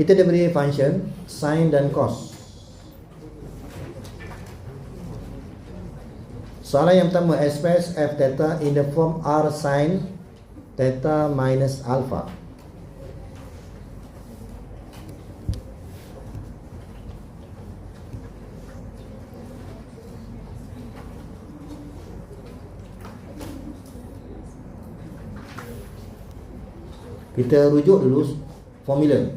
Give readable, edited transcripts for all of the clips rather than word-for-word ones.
Kita diberi function sin dan cos. Soalan yang pertama, express f theta in the form r sin theta minus alpha. Kita rujuk dulu formula.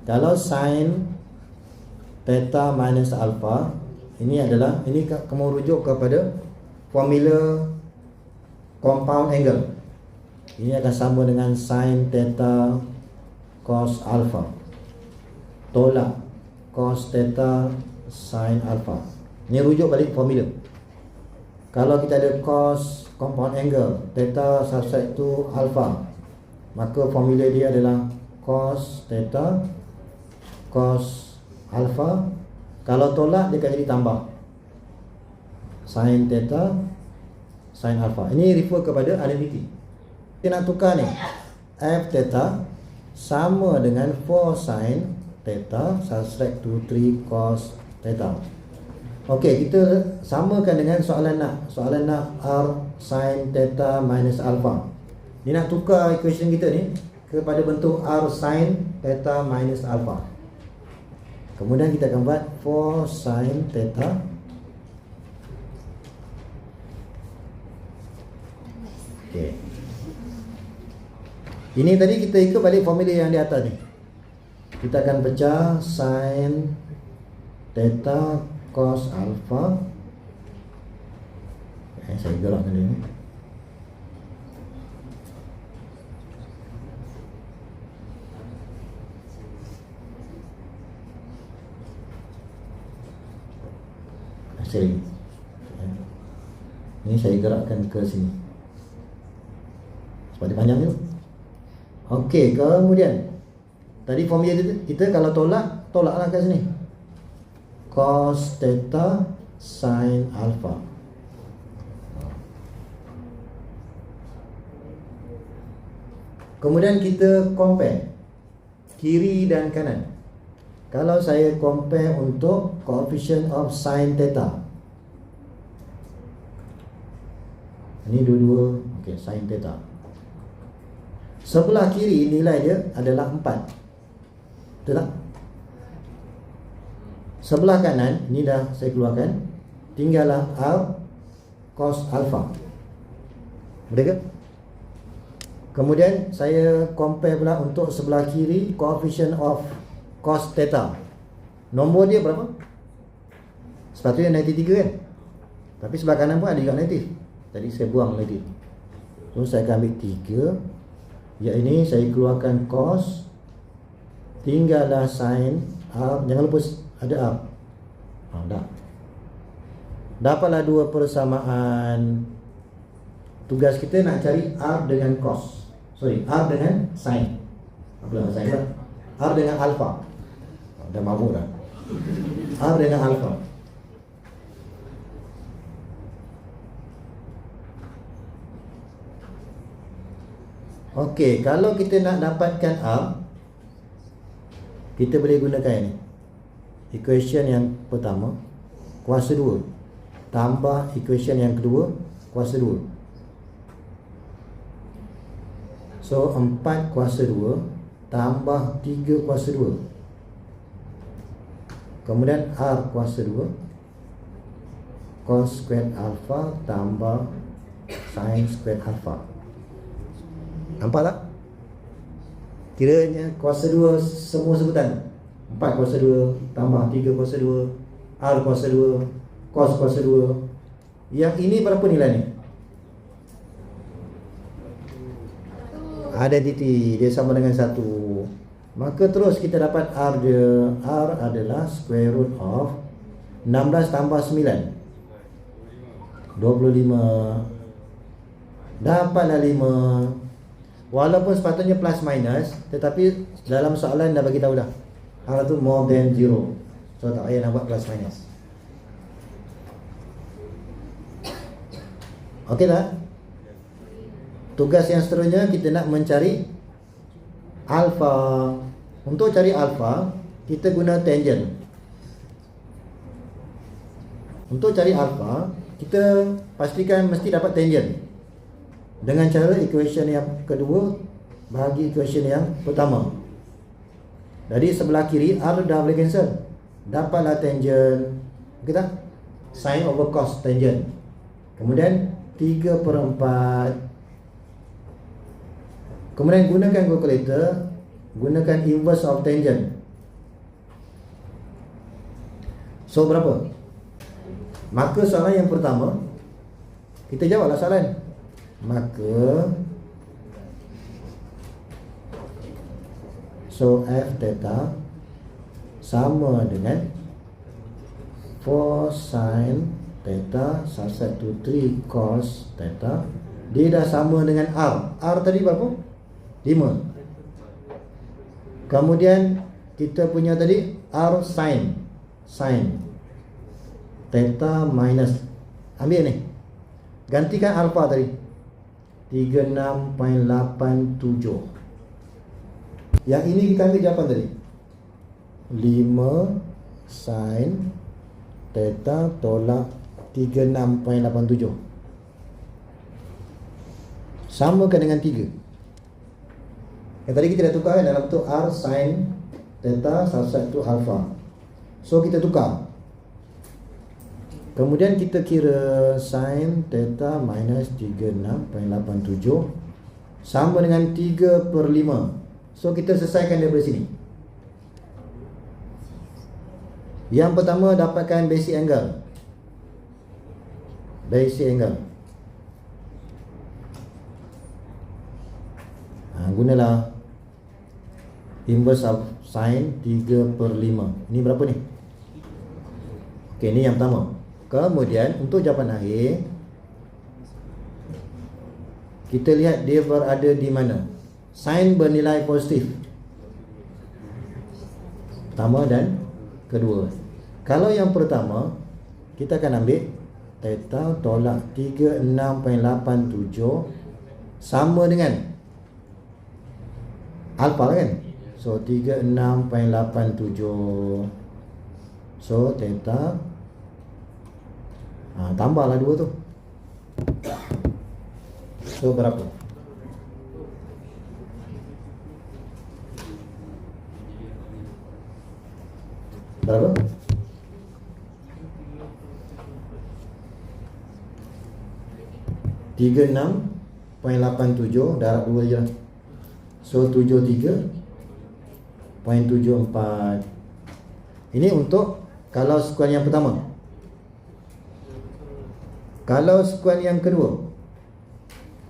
Kalau sin theta minus alpha, ini kamu rujuk kepada formula compound angle. Ini akan sama dengan sin theta cos alpha. Tolak cos theta sin alpha. Ini rujuk balik formula. Kalau kita ada cos compound angle, theta subset to alpha, maka formula dia adalah cos theta cos alpha. Kalau tolak dia akan jadi tambah sin theta sin alpha. Ini refer kepada identity. Kita nak tukar ni, f theta sama dengan 4 sin theta subtract to 3 cos theta. Okey, kita samakan dengan soalan nak r sin theta minus alpha. Ni nak tukar equation kita ni kepada bentuk r sin theta minus alpha. Kemudian kita akan buat 4 sin theta okey. Ini tadi kita ikut balik formula yang di atas ni. Kita akan pecah sin theta cos alpha. Saya gerakkan dia ni. Ini saya gerakkan ke sini sebab dia panjang tu. Okey, kemudian tadi formula kita kalau tolaklah ke sini, cos theta sin alpha. Kemudian kita compare kiri dan kanan. Kalau saya compare untuk coefficient of sin theta, ini dua-dua, okey, sin theta. Sebelah kiri nilai dia adalah 4. Betul tak? Sebelah kanan, ini dah saya keluarkan, tinggallah r cos alpha. Betul ke? Kemudian saya compare pula untuk sebelah kiri coefficient of cos theta. Nombor dia berapa? Sepatutnya 93 kan? Tapi sebelah kanan pun ada juga negatif. Tadi saya buang negatif. So saya akan ambil 3. Yang ini saya keluarkan cos, tinggallah sin r. Jangan lupa ada r. Dah. Dapatlah 2 persamaan. Tugas kita nak cari r dengan cos. R dengan sin. Apa sin? R dengan alpha. Dah mabuk dah. R dengan alpha. Okey, kalau kita nak dapatkan R, kita boleh gunakan ini. Equation yang pertama kuasa 2 tambah equation yang kedua kuasa 2. So 4 kuasa 2 tambah 3 kuasa 2. Kemudian R kuasa 2 cos squared alpha tambah sin squared alpha. Nampak tak? Kiranya kuasa 2 semua sebutan. 4 kuasa 2 tambah 3 kuasa 2, R kuasa 2, cos kuasa 2. Yang ini berapa nilai ni? Identity, dia sama dengan 1. Maka terus kita dapat R dia. R adalah square root of 16 tambah 9, 25. Dapatlah 5. Walaupun sepatutnya plus minus, tetapi dalam soalan dah bagi tahu dah R tu more than 0. So tak payah nak buat plus minus. Okey tak? Tugas yang seterusnya kita nak mencari alpha. Untuk cari alpha, kita guna tangent. Untuk cari alpha, kita pastikan mesti dapat tangent dengan cara equation yang kedua bahagi equation yang pertama. Jadi sebelah kiri R dah boleh cancel, dapatlah tangent, okey tak? Sin over cos tangent. Kemudian 3/4. Kemudian gunakan calculator, gunakan inverse of tangent. So berapa? Maka soalan yang pertama, kita jawablah soalan. Maka so f theta sama dengan 4 sin theta subset to 3 cos theta. Dia dah sama dengan R. R tadi berapa? 5. Kemudian kita punya tadi R sin theta minus, ambil ni, gantikan alpha tadi 36.87. Yang ini kita ambil jawapan tadi 5 sin theta tolak 36.87 samakan dengan 3. Yang tadi kita dah tukar dalam bentuk R sin theta subset to alpha. So kita tukar. Kemudian kita kira sin theta minus 36.87 sama dengan 3/5. So kita selesaikan daripada sini. Yang pertama, dapatkan basic angle. Gunalah inverse of sin 3/5. Ini berapa ni? Okey, ni yang pertama. Kemudian untuk jawapan akhir, kita lihat dia berada di mana. Sin bernilai positif pertama dan kedua. Kalau yang pertama, kita akan ambil theta tolak 36.87 sama dengan alpha kan. So 36.87. So theta tambahlah 2 tu. So berapa? Berapa? Tiga 36.87 darab 2 je. So 73.74. Ini untuk kalau skuan yang pertama. Kalau skuan yang kedua,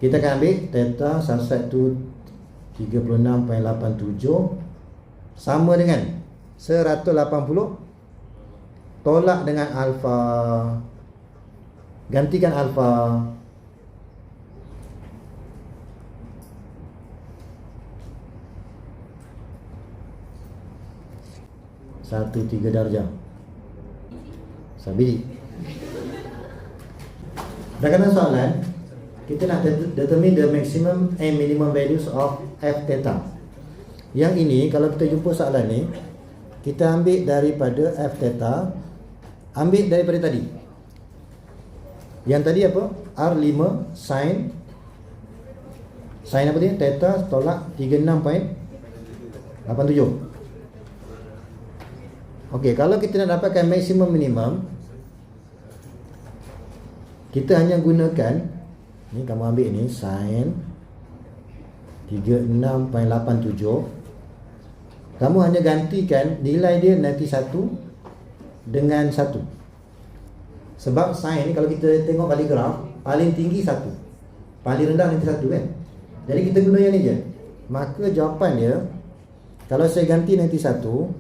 kita akan ambil theta subset to 36.87 sama dengan 180 tolak dengan alpha, gantikan alpha. Satu 3 darjah. Sabit. Dalam soalan, kita nak determine the maximum and minimum values of f theta. Yang ini kalau kita jumpa soalan ni, kita ambil daripada f theta, ambil daripada tadi. Yang tadi apa? R5 sin apa dia? Theta tolak 36.87. Okey, kalau kita nak dapatkan maksimum minimum, kita hanya gunakan ni, kamu ambil ni sin 36.87. Kamu hanya gantikan nilai dia nanti 1 dengan 1. Sebab sin ni kalau kita tengok balik graf, paling tinggi 1, paling rendah nanti 1 kan. Jadi kita guna yang ni je. Maka jawapan dia, kalau saya ganti nanti 1,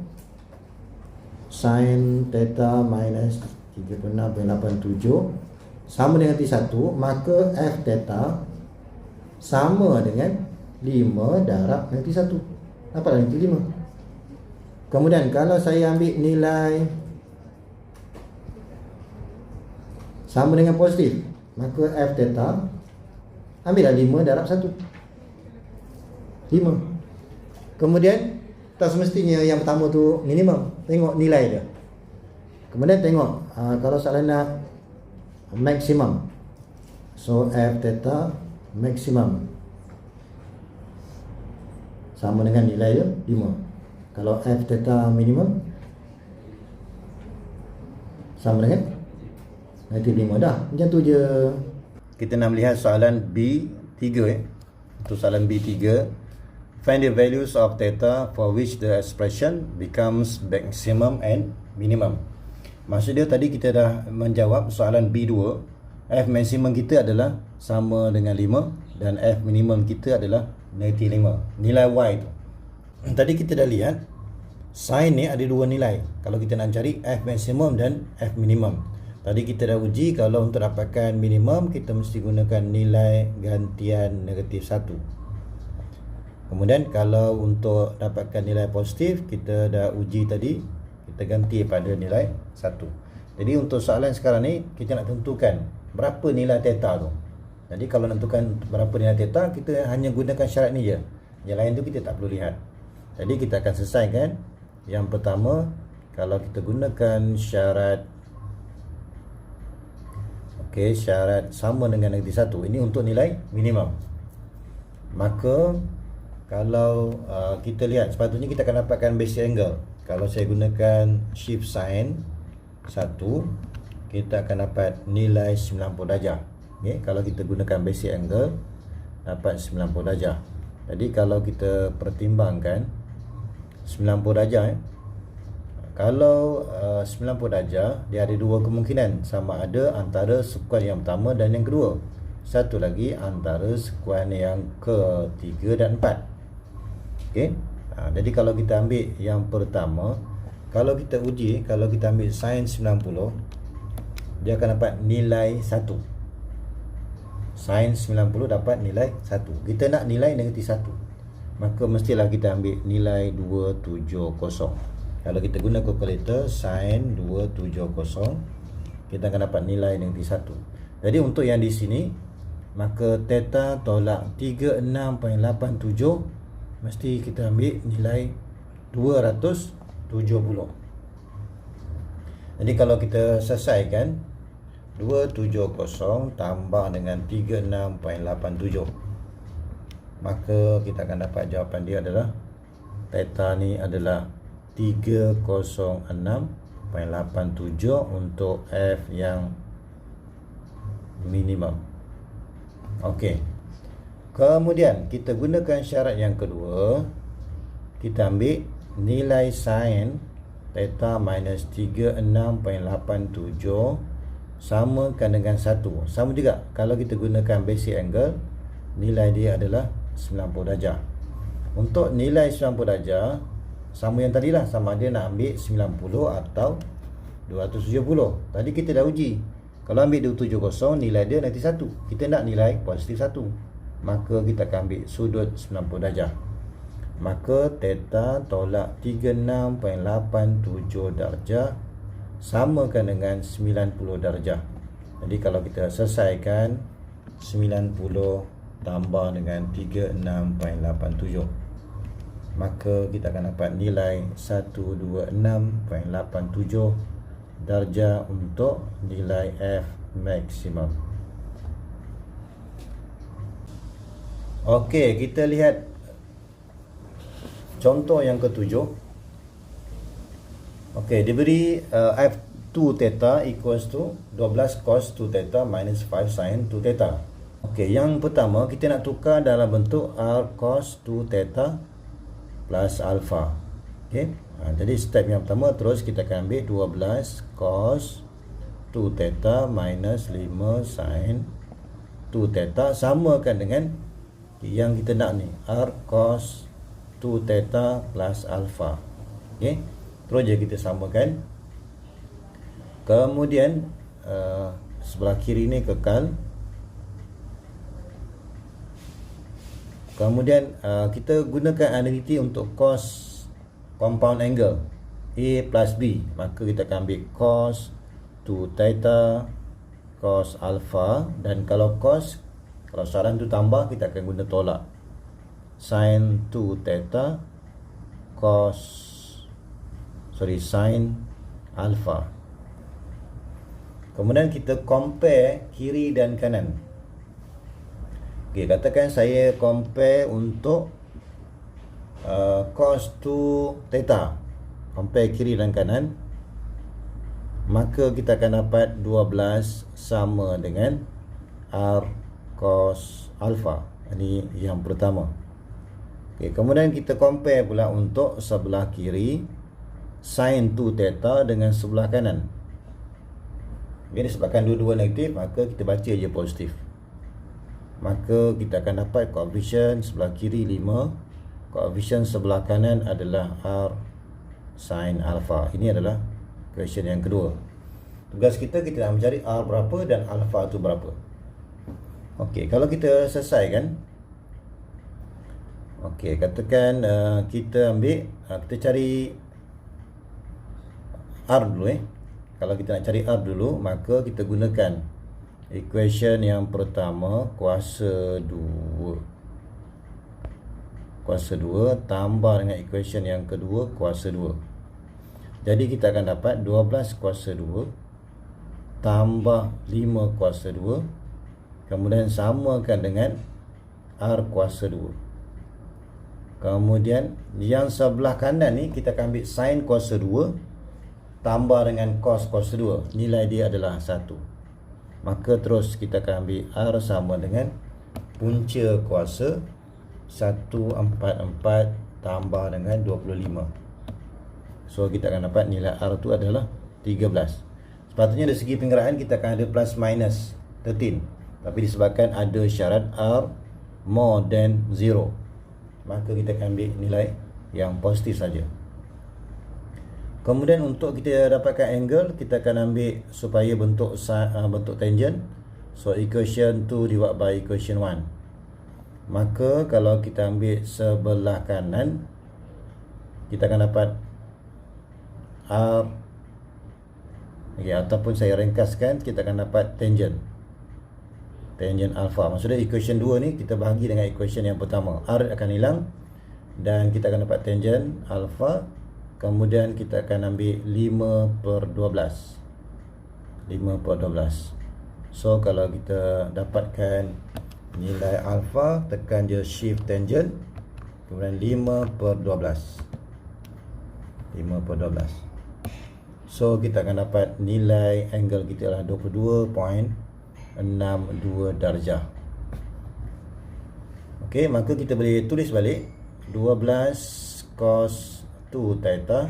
sin theta minus 36.87 sama dengan T1, maka f theta sama dengan 5 darab dengan T1. Dapatlah nanti 5. Kemudian kalau saya ambil nilai sama dengan positif, maka f theta ambillah 5 darab 1. 5. Kemudian Tak semestinya yang pertama tu minimum. Tengok nilai dia. Kemudian tengok kalau soalan nak maksimum. So f theta maksimum sama dengan nilai dia 5. Kalau f theta minimum sama dengan nanti 5 dah. Macam tu je. Kita nak melihat soalan B3 Untuk soalan B3, find the values of theta for which the expression becomes maximum and minimum. Maksud dia tadi kita dah menjawab soalan B2. F maksimum kita adalah sama dengan 5 dan F minimum kita adalah negatif 5. Nilai Y tu. Tadi kita dah lihat sin ni ada dua nilai. Kalau kita nak cari F maksimum dan F minimum. Tadi kita dah uji kalau untuk dapatkan minimum kita mesti gunakan nilai gantian negatif 1. Kemudian kalau untuk dapatkan nilai positif kita dah uji tadi, kita ganti pada nilai 1. Jadi untuk soalan sekarang ni kita nak tentukan berapa nilai theta tu. Jadi kalau tentukan berapa nilai theta, kita hanya gunakan syarat ni je. Yang lain tu kita tak perlu lihat. Jadi kita akan selesaikan. Yang pertama, kalau kita gunakan syarat syarat sama dengan negatif 1, ini untuk nilai minimum. Maka kalau kita lihat, sepatutnya kita akan dapatkan basic angle. Kalau saya gunakan shift sin 1, kita akan dapat nilai 90 darjah. Kalau kita gunakan basic angle, dapat 90 darjah. Jadi kalau kita pertimbangkan 90 darjah, kalau 90 darjah, dia ada dua kemungkinan. Sama ada antara sekuan yang pertama dan yang kedua. Satu lagi antara sekuan yang ketiga dan 4. Jadi kalau kita ambil yang pertama, kalau kita uji, kalau kita ambil sin 90, dia akan dapat nilai 1. Sin 90 dapat nilai 1. Kita nak nilai negatif 1, maka mestilah kita ambil nilai 270. Kalau kita guna kalkulator sin 270, kita akan dapat nilai negatif 1. Jadi untuk yang di sini, maka theta tolak 36.87, mesti kita ambil nilai 270. Jadi kalau kita selesaikan 270 tambah dengan 36.87, maka kita akan dapat jawapan dia adalah theta ni adalah 306.87 untuk F yang minimum. Okey. Kemudian kita gunakan syarat yang kedua. Kita ambil nilai sin theta minus 36.87 samakan dengan 1. Sama juga kalau kita gunakan basic angle, nilai dia adalah 90 darjah. Untuk nilai 90 darjah, sama yang tadi lah, sama ada nak ambil 90 atau 270. Tadi kita dah uji. Kalau ambil 270, nilai dia nanti 1. Kita nak nilai positif 1. Maka kita akan ambil sudut 90 darjah. Maka theta tolak 36.87 darjah samakan dengan 90 darjah. Jadi kalau kita selesaikan 90 tambah dengan 36.87, maka kita akan dapat nilai 126.87 darjah untuk nilai F maksimum. Okey, kita lihat contoh yang ketujuh. Okey, diberi F2 theta equals to 12 cos 2 theta minus 5 sin 2 theta. Okey, yang pertama kita nak tukar dalam bentuk R cos 2 theta plus alpha. Okey. Jadi step yang pertama, terus kita akan ambil 12 cos 2 theta minus 5 sin 2 theta samakan dengan yang kita nak ni, R cos 2 theta plus alpha. Okey. Terus je kita samakan. Kemudian sebelah kiri ni kekal. Kemudian kita gunakan identity untuk cos compound angle A plus B. Maka kita akan ambil cos 2 theta cos alpha, dan kalau cos, kalau soalan tu tambah, kita akan guna tolak sin 2 theta sin alpha. Kemudian kita compare kiri dan kanan. Okey, katakan saya compare untuk cos 2 theta, compare kiri dan kanan, maka kita akan dapat 12 sama dengan R cos alpha. Ini yang pertama. Okay, kemudian kita compare pula untuk sebelah kiri, sin 2 theta dengan sebelah kanan. Okay, disebabkan dua-dua negatif, maka kita baca je positif. Maka kita akan dapat koefisien sebelah kiri 5, koefisien sebelah kanan adalah R sin alpha. Ini adalah equation yang kedua. Tugas kita nak mencari R berapa dan alpha tu berapa. Okey, kalau kita selesaikan, okey, katakan kita ambil, kita cari R dulu. Kalau kita nak cari R dulu, maka kita gunakan equation yang pertama, kuasa 2 tambah dengan equation yang kedua, kuasa 2. Jadi kita akan dapat 12 kuasa 2 tambah 5 kuasa 2, kemudian samakan dengan R kuasa 2. Kemudian yang sebelah kanan ni kita akan ambil sin kuasa 2 tambah dengan cos kuasa 2. Nilai dia adalah 1. Maka terus kita akan ambil R sama dengan punca kuasa 144 tambah dengan 25. So kita akan dapat nilai R tu adalah 13. Sepatutnya dari segi penggerakkan kita akan ada plus minus 13, tapi disebabkan ada syarat R more than 0, maka kita akan ambil nilai yang positif saja. Kemudian untuk kita dapatkan angle, kita akan ambil supaya bentuk tangent. So equation 2 divided by equation 1. Maka kalau kita ambil sebelah kanan, kita akan dapat R, ataupun saya ringkaskan, kita akan dapat tangent alpha. Maksudnya equation 2 ni kita bahagi dengan equation yang pertama. R akan hilang dan kita akan dapat tangent alpha. Kemudian kita akan ambil 5/12. So kalau kita dapatkan nilai alpha, tekan je shift tangent, kemudian 5/12. So kita akan dapat nilai angle kita adalah 22.62 darjah. Okey, maka kita boleh tulis balik 12 cos 2 theta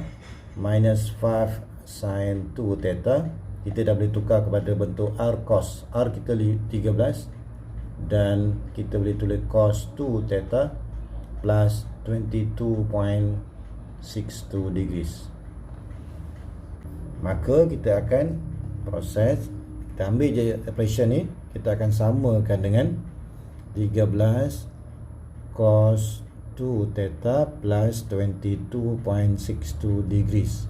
minus 5 sin 2 theta. Kita dah boleh tukar kepada bentuk R cos. R kita 13 dan kita boleh tulis cos 2 theta plus 22.62 degrees. Maka kita akan proses, kita ambil je equation ni, kita akan samakan dengan 13 cos 2 theta plus 22.62 degrees.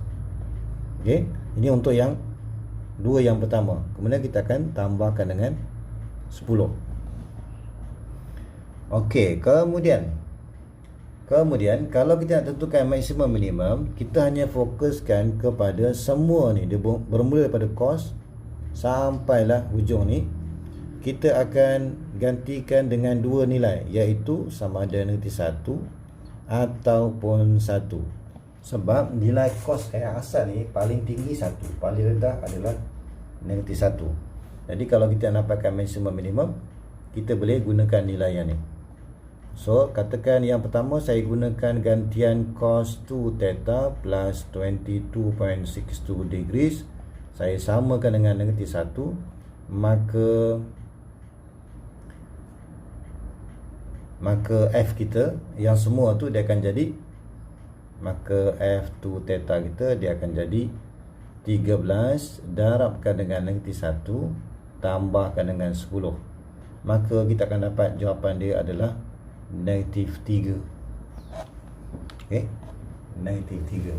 Okey, ini untuk yang dua yang pertama. Kemudian kita akan tambahkan dengan 10. Okey, kemudian kalau kita nak tentukan maksimum minimum, kita hanya fokuskan kepada semua ni. Dia bermula daripada cos sampailah hujung ni. Kita akan gantikan dengan dua nilai, iaitu sama ada negatif 1 ataupun 1. Sebab nilai cos yang asal ni paling tinggi 1, paling rendah adalah negatif 1. Jadi kalau kita nak dapatkan maksimum minimum, kita boleh gunakan nilai yang ni. So katakan yang pertama saya gunakan gantian cos 2 theta plus 22.62 degrees. Saya samakan dengan negatif 1, maka F kita yang semua tu dia akan jadi, maka F2 theta kita dia akan jadi 13 darabkan dengan negatif 1 tambahkan dengan 10. Maka kita akan dapat jawapan dia adalah negatif 3. Okey, negatif 3.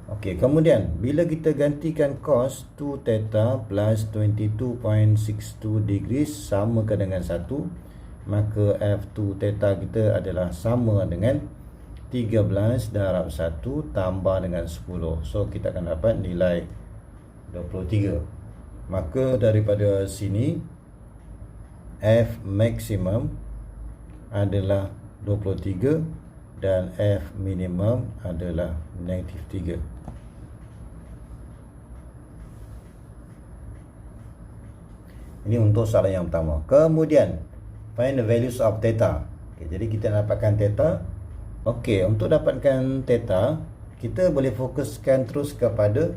Okey, kemudian bila kita gantikan cos 2 theta plus 22.62 degrees samakan dengan 1, maka F2 theta kita adalah sama dengan 13 darab 1 tambah dengan 10. So kita akan dapat nilai 23. Maka daripada sini F maksimum adalah 23 dan F minimum adalah negatif 3. Ini untuk soalan yang pertama. Kemudian find the values of theta. Okay, jadi kita dapatkan theta. Okey, untuk dapatkan theta, kita boleh fokuskan terus kepada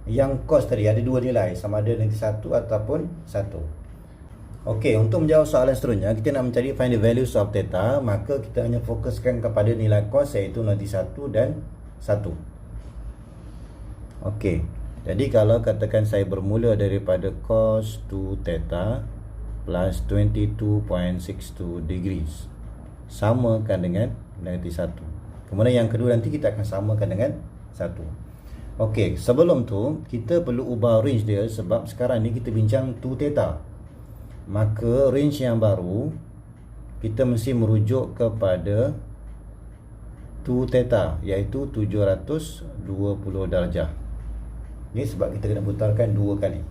yang cos tadi. Ada dua nilai, sama ada negatif 1 ataupun 1. Okey, untuk menjawab soalan seterusnya, kita nak mencari find the values of theta, maka kita hanya fokuskan kepada nilai cos, iaitu negatif 1 dan 1. Okey, jadi kalau katakan saya bermula daripada cos 2 theta plus 22.62 degrees, samakan dengan negatif 1. Kemudian yang kedua nanti kita akan samakan dengan 1. Okey, sebelum tu kita perlu ubah range dia, sebab sekarang ni kita bincang 2 theta. Maka range yang baru kita mesti merujuk kepada 2 theta, iaitu 720 darjah. Ini sebab kita kena putarkan 2 kali.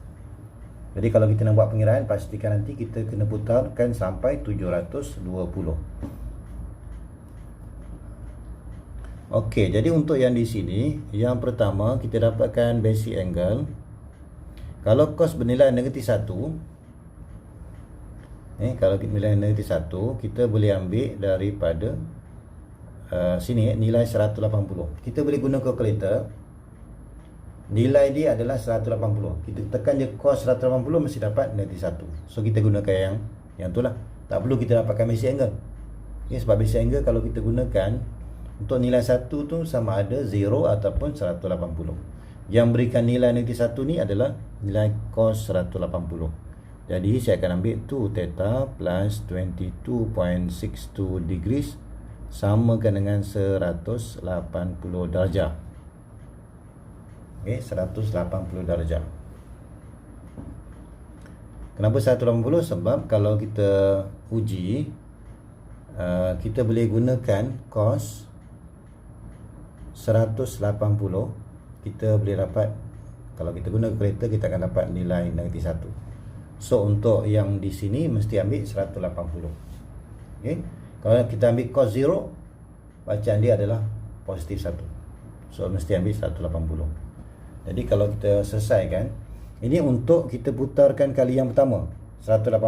Jadi kalau kita nak buat pengiraan, pastikan nanti kita kena putarkan sampai 720. Okey, jadi untuk yang di sini, yang pertama kita dapatkan basic angle. Kalau cos bernilai negatif 1, kalau kita nilai negatif 1, kita boleh ambil daripada sini nilai 180. Kita boleh guna kalkulator. Nilai dia adalah 180. Kita tekan je cos 180 mesti dapat negatif 1. So kita gunakan yang tu lah. Tak perlu kita dapatkan basic angle. Sebab basic angle kalau kita gunakan untuk nilai 1 tu sama ada 0 ataupun 180. Yang berikan nilai negatif 1 ni adalah nilai cos 180. Jadi saya akan ambil 2 theta plus 22.62 degrees samakan dengan 180 darjah. Okey, 180 darjah. Kenapa 180? Sebab kalau kita uji, kita boleh gunakan cos 180. Kita boleh dapat, kalau kita guna kalkulator, kita akan dapat nilai negatif 1. So untuk yang di sini mesti ambil 180. Okey. Kalau kita ambil cos 0, bacaan dia adalah positif 1. So mesti ambil 180. Jadi kalau kita selesaikan, ini untuk kita putarkan kali yang pertama 180.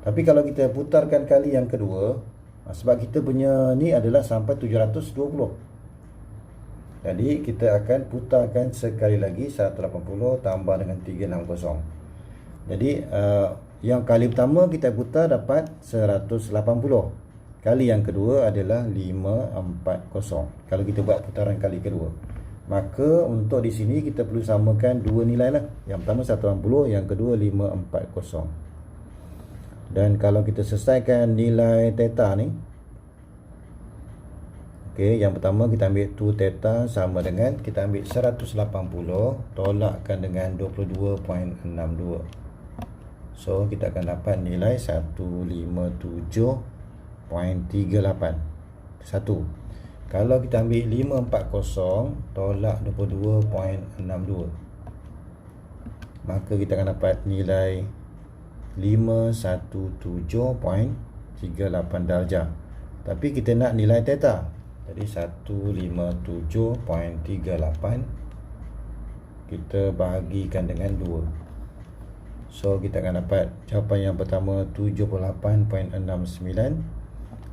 Tapi kalau kita putarkan kali yang kedua, sebab kita punya ni adalah sampai 720. Jadi kita akan putarkan sekali lagi 180 tambah dengan 360. Jadi yang kali pertama kita putar dapat 180. Kali yang kedua adalah 540. Kalau kita buat putaran kali kedua, maka untuk di sini kita perlu samakan dua nilai lah. Yang pertama 180, yang kedua 540. Dan kalau kita selesaikan nilai theta ni, okey, yang pertama kita ambil 2 theta sama dengan, kita ambil 180 tolakkan dengan 22.62. So kita akan dapat nilai 157.38. 1. Kalau kita ambil 540 tolak 22.62, maka kita akan dapat nilai 517.38 darjah. Tapi kita nak nilai theta, jadi 157.38 kita bahagikan dengan 2. So kita akan dapat jawapan yang pertama 78.69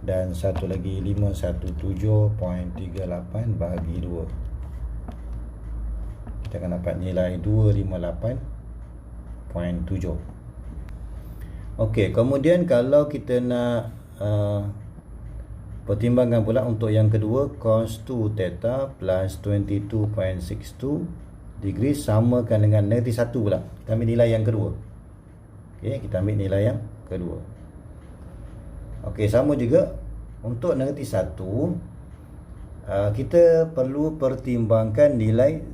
dan satu lagi 517.38 bahagi 2. Kita akan dapat nilai 258.7. Okey, kemudian kalau kita nak pertimbangkan pula untuk yang kedua, cos 2 theta plus 22.62 degrees samakan dengan negatif 1 pula. Kita ambil nilai yang kedua. Okey, kita ambil nilai yang kedua. Okey, sama juga untuk negatif 1, kita perlu pertimbangkan nilai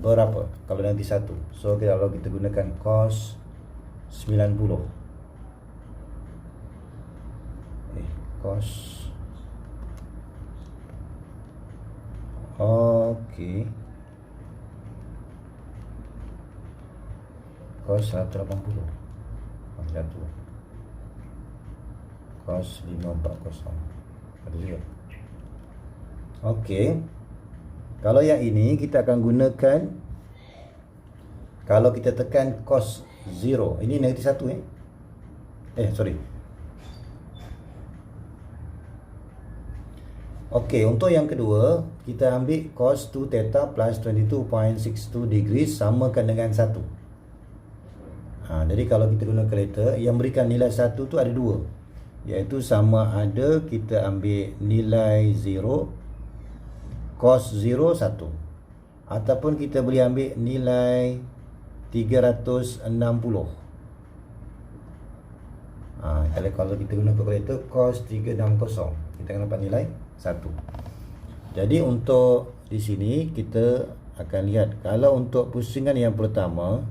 berapa kalau negatif 1. So kalau kita gunakan cos 90. Cos. Okey. Cos 180. Jatuh. Cos 540. Ada juga. Okey. Kalau yang ini kita akan gunakan, kalau kita tekan cos 0, ini negatif 1 sorry. Okey, untuk yang kedua, kita ambil cos 2 theta plus 22.62 degrees samakan dengan 1. Jadi kalau kita guna kalkulator, yang berikan nilai 1 tu ada 2, iaitu sama ada kita ambil nilai 0, cos 0 1, ataupun kita boleh ambil nilai 360. Kalau kita guna kalkulator, cos 360, kita akan dapat nilai 1. Jadi untuk di sini kita akan lihat, kalau untuk pusingan yang pertama,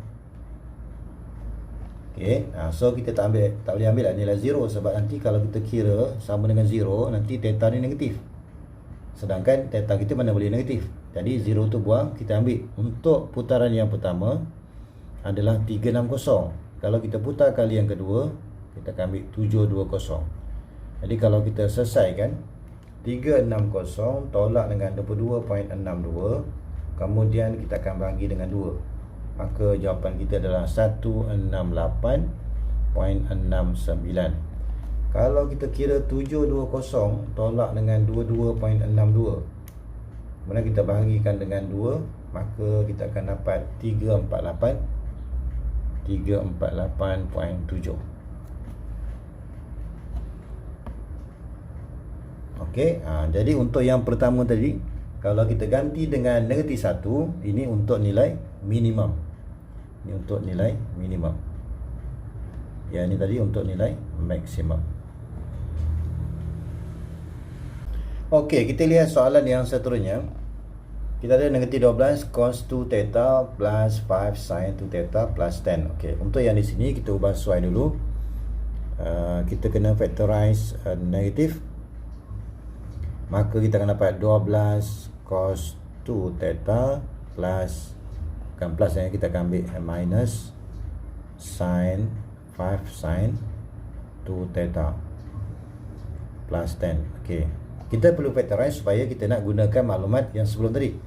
so kita tak boleh ambil lah nilai 0, sebab nanti kalau kita kira sama dengan 0, nanti theta ni negatif, sedangkan theta kita mana boleh negatif. Jadi 0 tu buang, kita ambil untuk putaran yang pertama adalah 360. Kalau kita putar kali yang kedua, kita akan ambil 720. Jadi kalau kita selesaikan, 360 tolak dengan 22.62, kemudian kita akan bagi dengan 2, maka jawapan kita adalah 168.69. Kalau kita kira 720 tolak dengan 22.62, kemudian kita bahagikan dengan 2, maka kita akan dapat 348.7. Okey, jadi untuk yang pertama tadi, kalau kita ganti dengan negatif 1, ini untuk nilai minimum. Ini untuk nilai minimum. Yang ini tadi untuk nilai maksimum. Okey, kita lihat soalan yang seterusnya. Kita ada negatif 12 cos 2 theta plus 5 sin 2 theta plus 10. Okey, untuk yang di sini kita ubah sesuai dulu. Kita kena factorize negatif. Maka kita akan dapat 12 cos 2 theta plus, bukan plus kita akan ambil minus sin 5 sin 2 theta plus 10. Okey, kita perlu factorize supaya kita nak gunakan maklumat yang sebelum tadi.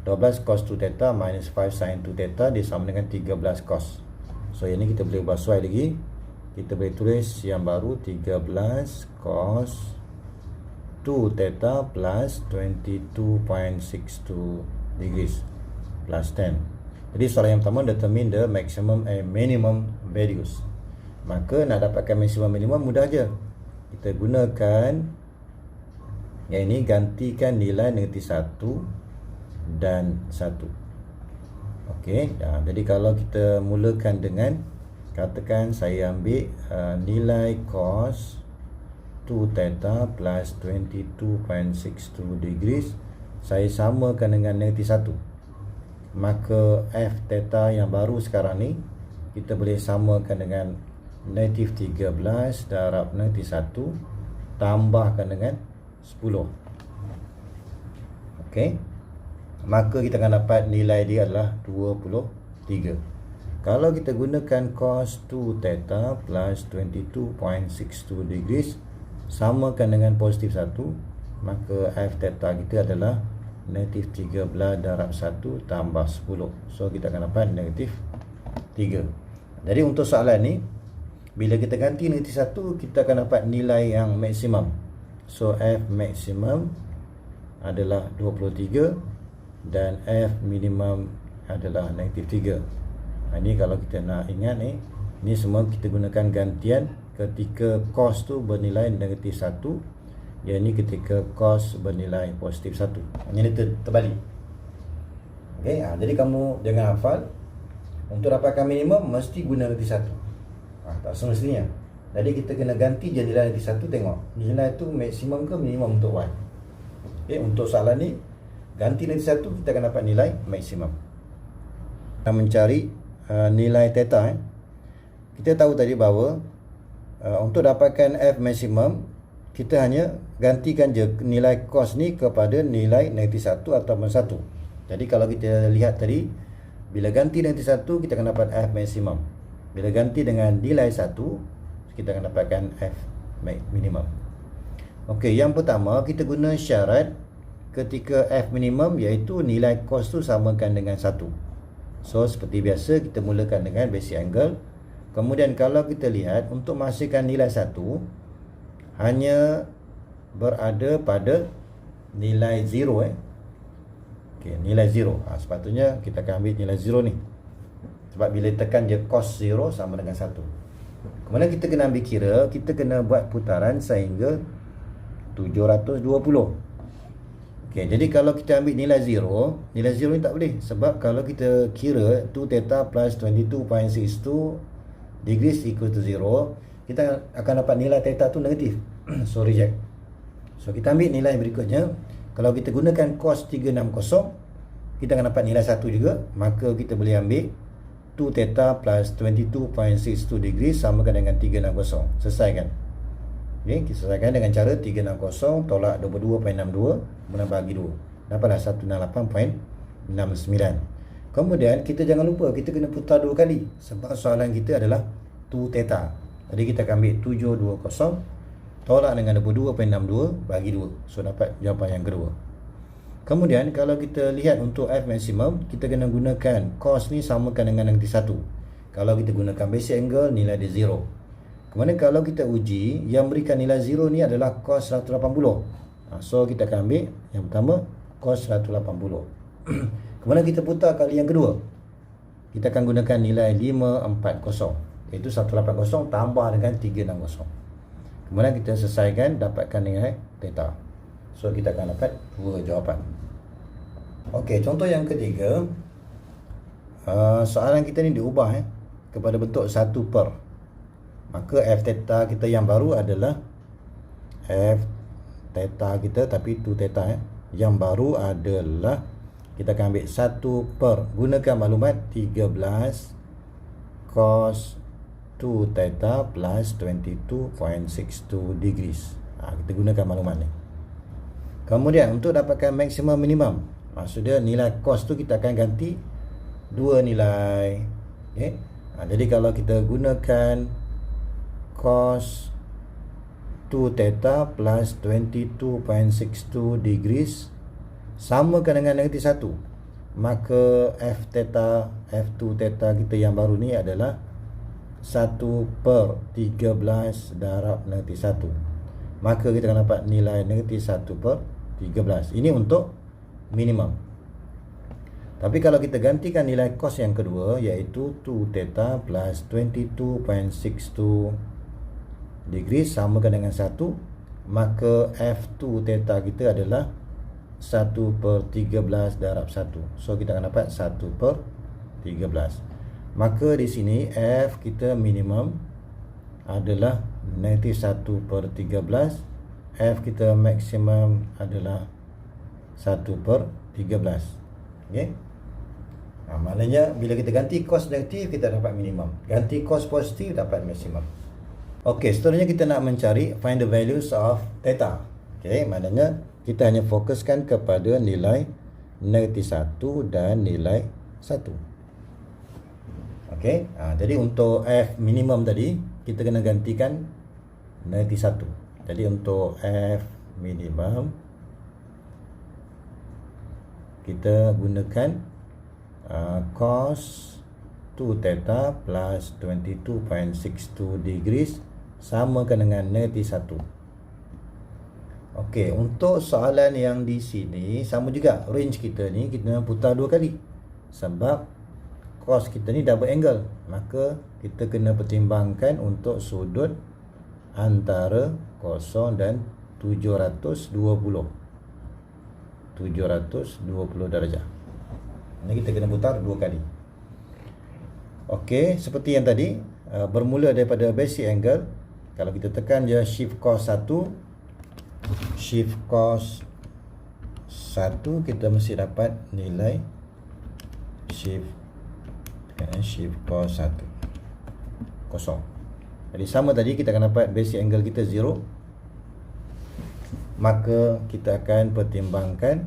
12 cos 2 theta minus 5 sin 2 theta dia sama dengan 13 cos. So yang ni kita boleh ubah sesuai lagi. Kita boleh tulis yang baru 13 cos 2 theta plus 22.62 degrees plus 10. Jadi soalan yang pertama, determine the maximum and minimum values. Maka nak dapatkan maximum minimum mudah aja. Kita gunakan yang ini, gantikan nilai negatif 1 dan 1. Okey, jadi kalau kita mulakan dengan, katakan saya ambil nilai cos 2 theta plus 22.62 degrees, saya samakan dengan negatif 1, maka f theta yang baru sekarang ni kita boleh samakan dengan negatif 13 darab negatif 1 tambahkan dengan 10. Okey, maka kita akan dapat nilai dia adalah 23. Kalau kita gunakan cos 2 theta plus 22.62 degrees samakan dengan positif 1, maka f theta kita adalah negatif 13 darab 1 tambah 10. So kita akan dapat negatif 3. Jadi untuk soalan ni, bila kita ganti negatif 1, kita akan dapat nilai yang maksimum. So f maksimum adalah 23 dan f minimum adalah negatif 3. Ini kalau kita nak ingat ni, ini semua kita gunakan gantian ketika cos tu bernilai negatif 1, yang ini ketika cos bernilai positif 1. Ini terbalik. Okey, jadi kamu jangan hafal, untuk dapatkan minimum mesti guna negatif 1. Tak semestinya. Jadi kita kena ganti je nilai negatif 1, tengok nilai tu maksimum ke minimum untuk y. Okey, untuk soalan ni ganti negatif 1, kita akan dapat nilai maksimum. Kita mencari nilai theta. kita tahu tadi bahawa untuk dapatkan F maksimum, kita hanya gantikan je nilai cos ni kepada nilai negatif 1 ataupun 1. Jadi kalau kita lihat tadi, bila ganti negatif 1, kita akan dapat F maksimum. Bila ganti dengan nilai 1, kita akan dapatkan F minimum. Okey, yang pertama kita guna syarat ketika F minimum, iaitu nilai cos tu samakan dengan 1. So seperti biasa, kita mulakan dengan basic angle. Kemudian kalau kita lihat, untuk menghasilkan nilai 1 hanya berada pada nilai 0 Okey, nilai 0. Sepatutnya kita akan ambil nilai 0 ni. Sebab bila tekan je cos 0 sama dengan 1. Kemudian kita kena ambil kira, kita kena buat putaran sehingga 720. Okey, jadi kalau kita ambil nilai 0 ni tak boleh. Sebab kalau kita kira 2 theta plus 22.62 degrees equal to 0, kita akan dapat nilai theta tu negatif. So reject. So kita ambil nilai berikutnya. Kalau kita gunakan cos 360, kita akan dapat nilai 1 juga. Maka kita boleh ambil 2 theta plus 22.62 degrees samakan dengan 360. Selesaikan. Okay, kita selesaikan dengan cara 360 tolak 22.62 kemudian bagi 2. Dapatlah 168.69. Kemudian kita jangan lupa, kita kena putar 2 kali. Sebab soalan kita adalah 2 theta. Jadi kita akan ambil 720 tolak dengan 22.62 bagi 2. So dapat jawapan yang kedua. Kemudian kalau kita lihat untuk F maksimum, kita kena gunakan cos ni samakan dengan negatif 1. Kalau kita gunakan basic angle, nilai dia 0. Kemudian kalau kita uji, yang berikan nilai 0 ni adalah cos 180. So kita akan ambil yang pertama cos 180. Kemudian kita putar kali yang kedua, kita akan gunakan nilai 540, iaitu 180 tambah dengan 360. Kemudian kita selesaikan, dapatkan nilai theta. So kita akan dapat 2 jawapan. Okey, contoh yang ketiga, soalan kita ni diubah kepada bentuk 1 per. Maka F theta kita yang baru adalah F theta kita, tapi 2 theta yang baru adalah, kita akan ambil 1 per, gunakan maklumat 13 cos 2 theta plus 22.62 degrees. Kita gunakan maklumat ni. Kemudian untuk dapatkan maksimum minimum, maksudnya nilai cos tu kita akan ganti 2 nilai. Okay? Jadi kalau kita gunakan cos 2 theta plus 22.62 degrees samakan dengan negatif 1, maka F theta, F2 theta kita yang baru ni adalah 1 per 13 darab negatif 1. Maka kita akan dapat nilai negatif 1 per 13. Ini untuk minimum. Tapi kalau kita gantikan nilai cos yang kedua, iaitu 2 theta plus 22.62 degrees samakan dengan 1, maka F2 theta kita adalah 1 per 13 darab 1. So kita akan dapat 1 per 13. Maka di sini F kita minimum adalah negatif 1 per 13. F kita maksimum adalah 1 per 13. Okay? Maknanya bila kita ganti cos negatif, kita dapat minimum. Ganti cos positif, dapat maksimum. Okey, seterusnya kita nak mencari find the values of theta. Okey, maknanya kita hanya fokuskan kepada nilai negatif 1 dan nilai 1. Okey, jadi untuk F minimum tadi, kita kena gantikan negatif 1. Jadi untuk F minimum, kita gunakan cos 2 theta plus 22.62 degrees samakan dengan negatif 1. Okey, untuk soalan yang di sini sama juga, range kita ni kita putar 2 kali. Sebab cos kita ni double angle, maka kita kena pertimbangkan untuk sudut antara 0 dan 720 darjah. Ini kita kena putar 2 kali. Okey, seperti yang tadi, bermula daripada basic angle. Kalau kita tekan je shift cos 1, shift cos 1, kita mesti dapat nilai shift cos 1. kosong. Jadi sama tadi, kita akan dapat basic angle kita 0. Maka kita akan pertimbangkan,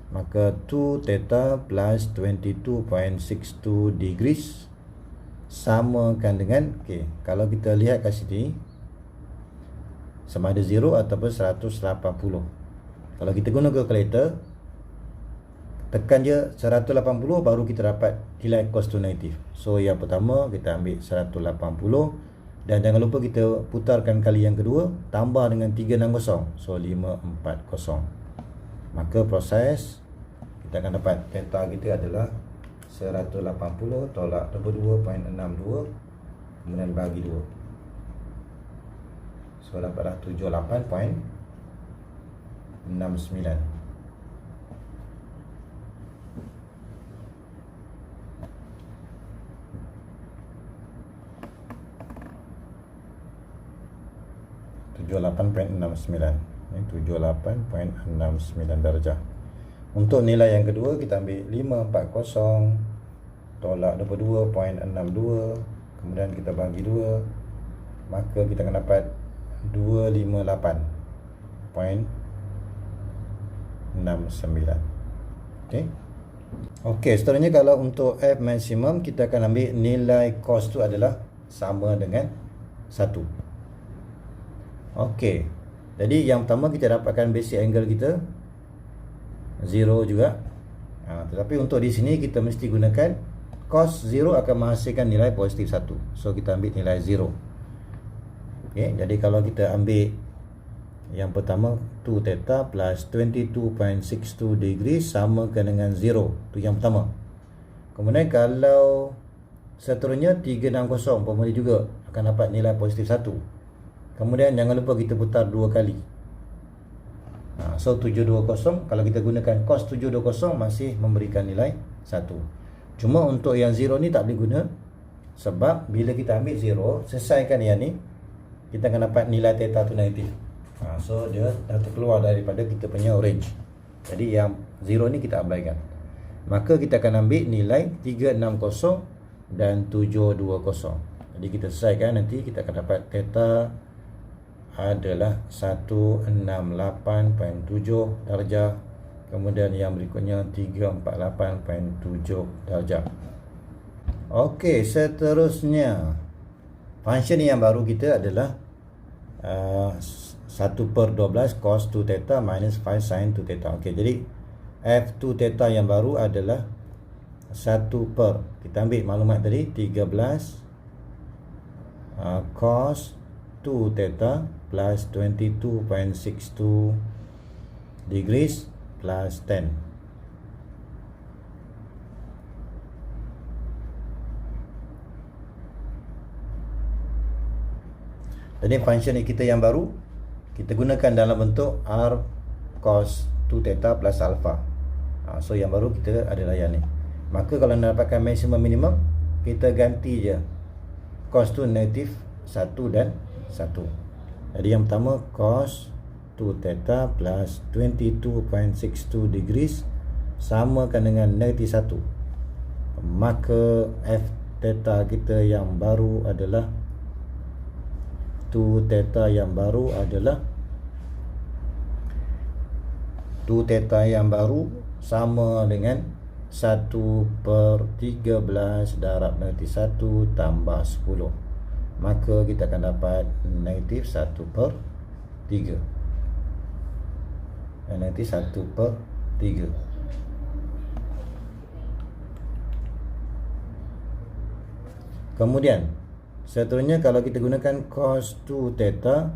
maka 2 theta plus 22.62 degrees samakan dengan, okey, kalau kita lihat kat sini sama ada 0 ataupun 180. Kalau kita guna calculator, tekan je 180 baru kita dapat nilai cos tu negatif. So yang pertama kita ambil 180, dan jangan lupa kita putarkan kali yang kedua tambah dengan 360. So 540. Maka proses kita akan dapat theta kita adalah 180 tolak 22.62 kemudian bagi 2. So dapatlah 78.69. Ini 78.69 darjah. Untuk nilai yang kedua kita ambil 540 tolak 22.62 kemudian kita bagi 2, maka kita akan dapat 258.69. Okey. Okey, seterusnya kalau untuk F maximum kita akan ambil nilai cos tu adalah sama dengan 1. Okey. Jadi yang pertama kita dapatkan basic angle kita 0 juga. Tetapi untuk di sini kita mesti gunakan cos 0 akan menghasilkan nilai positif 1. So kita ambil nilai 0. Okey, jadi kalau kita ambil yang pertama 2 theta plus 22.62 degrees samakan dengan 0. Tu yang pertama. Kemudian kalau seterusnya 360 pun boleh juga akan dapat nilai positif 1. Kemudian jangan lupa kita putar 2 kali. So 720, kalau kita gunakan cos 720 masih memberikan nilai 1. Cuma untuk yang 0 ni tak boleh guna, sebab bila kita ambil 0, selesaikan yang ni, kita akan dapat nilai theta tu negatif. So dia dah terkeluar daripada kita punya range. Jadi yang 0 ni kita abaikan. Maka kita akan ambil nilai 360 dan 720. Jadi kita selesaikan, nanti kita akan dapat theta adalah 168.7 darjah. Kemudian yang berikutnya 348.7 darjah. Okey, seterusnya function yang baru kita adalah 1/12 cos 2 theta minus 5 sin 2 theta. Okey, jadi F2 theta yang baru adalah 1 per, kita ambil maklumat tadi 13 cos 2 theta plus 22.62 degrees plus 10. Jadi function kita yang baru kita gunakan dalam bentuk R cos 2 theta plus alpha. So yang baru kita adalah yang ni. Maka kalau nak dapatkan maximum minimum, kita ganti je cos tu negatif 1 dan 1. Jadi yang pertama cos 2 theta plus 22.62 degrees samakan dengan negatif 1. Maka F theta kita yang baru adalah 2 theta yang baru adalah 2 theta yang baru sama dengan 1/13 darab negatif 1 tambah 10. Maka kita akan dapat negatif 1/3. Negatif 1/3. Kemudian seterusnya kalau kita gunakan cos 2 theta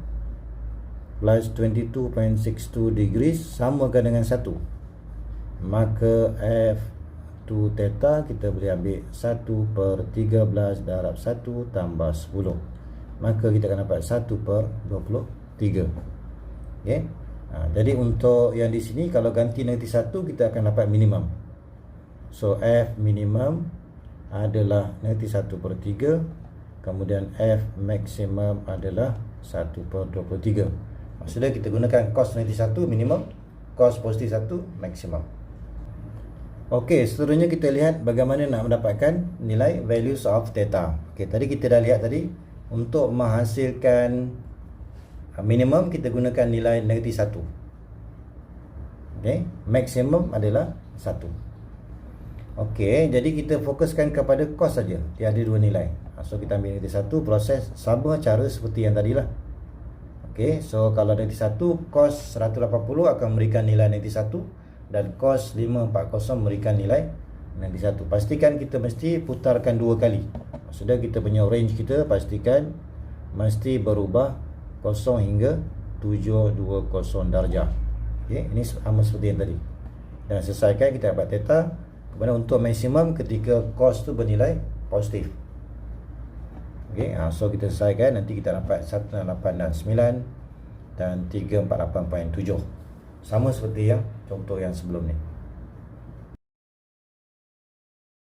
plus 22.62 degrees samakan dengan 1, maka F2 theta kita boleh ambil 1/13 darab 1 tambah 10. Maka kita akan dapat 1/23. Okay? Jadi untuk yang di sini kalau ganti negatif 1 kita akan dapat minimum. So F minimum adalah negatif 1/3. Kemudian F maksimum adalah 1/23. Maksudnya kita gunakan cos negatif 1 minimum, cos positif 1 maksimum. Okey, seterusnya kita lihat bagaimana nak mendapatkan nilai values of theta. Okey, tadi kita dah lihat tadi untuk menghasilkan minimum kita gunakan nilai negatif 1. Okey, maksimum adalah 1. Okey, jadi kita fokuskan kepada cos saja. Dia ada dua nilai. So kita ambil negatif 1, proses sama cara seperti yang tadilah. Okey, so kalau negatif 1, cos 180 akan memberikan nilai negatif 1 dan cos 540 memberikan nilai negatif 1. Pastikan kita mesti putarkan dua kali. Maksudnya kita punya range kita pastikan mesti berubah 0 hingga 720 darjah. Okey, ini sama seperti yang tadi. Dan selesaikan kita dapat theta. Kemudian untuk maksimum ketika cos tu bernilai positif. Okey, so kita selesaikan, nanti kita dapat 168.9 dan 348.7. Sama seperti yang contoh yang sebelum ni.